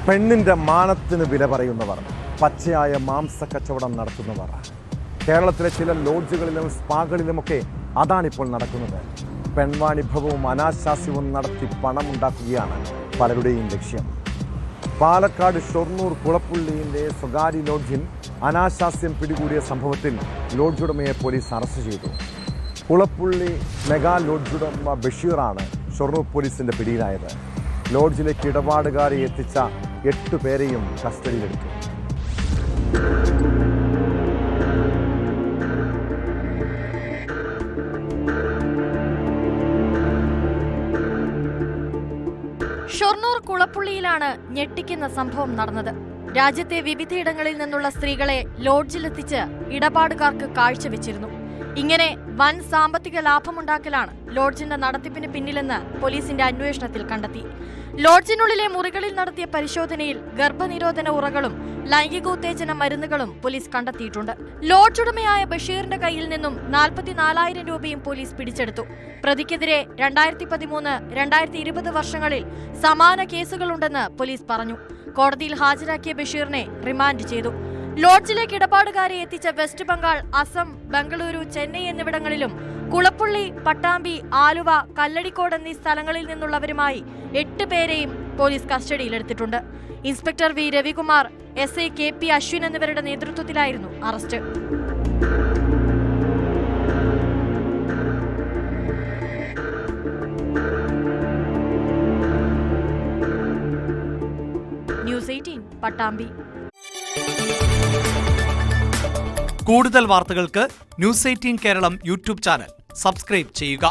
പെണ്ണിൻ്റെ മാനത്തിന് വില പറയുന്നവർ, പച്ചയായ മാംസക്കച്ചവടം നടത്തുന്നവർ. കേരളത്തിലെ ചില ലോഡ്ജുകളിലും സ്പാകളിലുമൊക്കെ അതാണിപ്പോൾ നടക്കുന്നത്. പെൺവാണിഭവവും അനാശാസ്യവും നടത്തി പണമുണ്ടാക്കുകയാണ് പലരുടെയും ലക്ഷ്യം. പാലക്കാട് ഷൊർണൂർ കുളപ്പുള്ളിയിലെ സ്വകാര്യ ലോഡ്ജിൽ അനാശാസ്യം പിടികൂടിയ സംഭവത്തിൽ ലോഡ്ജുടമയെ പോലീസ് അറസ്റ്റ് ചെയ്തു. കുളപ്പുള്ളി മെഗാ ലോഡ്ജുടമ ബഷീറാണ് ഷൊർണൂർ പോലീസിന്റെ പിടിയിലായത്. ലോഡ്ജിലേക്ക് ഇടപാടുകാരെ എത്തിച്ച 8 പേരെയും കസ്റ്റഡിയിലെടുത്തു. ഷൊർണൂർ കുളപ്പുള്ളിയിലാണ് ഞെട്ടിക്കുന്ന സംഭവം നടന്നത്. രാജ്യത്തെ വിവിധയിടങ്ങളിൽ നിന്നുള്ള സ്ത്രീകളെ ലോഡ്ജിലെത്തിച്ച് ഇടപാടുകാർക്ക് കാഴ്ചവെച്ചിരുന്നു. ഇങ്ങനെ വൻ സാമ്പത്തിക ലാഭമുണ്ടാക്കലാണ് ലോഡ്ജിന്റെ നടത്തിപ്പിന് പിന്നിലെന്ന് പോലീസിന്റെ അന്വേഷണത്തിൽ കണ്ടെത്തി. ലോഡ്ജിനുള്ളിലെ മുറികളിൽ നടത്തിയ പരിശോധനയിൽ ഗർഭനിരോധന ഉറകളും ലൈംഗികോത്തേജന മരുന്നുകളും പോലീസ് കണ്ടെത്തിയിട്ടുണ്ട്. ലോഡ്ജുടമയായ ബഷീറിന്റെ കയ്യിൽ നിന്നും 44,000 രൂപയും പോലീസ് പിടിച്ചെടുത്തു. പ്രതിക്കെതിരെ 2013, 2020 വർഷങ്ങളിൽ സമാന കേസുകളുണ്ടെന്ന് പോലീസ് പറഞ്ഞു. കോടതിയിൽ ഹാജരാക്കിയ ബഷീറിനെ റിമാൻഡ് ചെയ്തു. ലോഡ്ജിലേക്ക് ഇടപാടുകാരെ എത്തിച്ച വെസ്റ്റ് ബംഗാൾ, അസം, ബംഗളൂരു, ചെന്നൈ എന്നിവിടങ്ങളിലും കുളപ്പുള്ളി, പട്ടാമ്പി, ആലുവ, കല്ലടിക്കോട് എന്നീ സ്ഥലങ്ങളിൽ നിന്നുള്ളവരുമായി 8 പേരെയും പോലീസ് കസ്റ്റഡിയിലെടുത്തിട്ടുണ്ട്. Inspector V Ravikumar, SI KP Ashwin എന്നിവരുടെ നേതൃത്വത്തിലായിരുന്നു അറസ്റ്റ്. ന്യൂസ് 18 പട്ടാമ്പി. കൂടുതൽ വാർത്തകൾക്ക് news 18 Keralam YouTube channel subscribe ചെയ്യുക.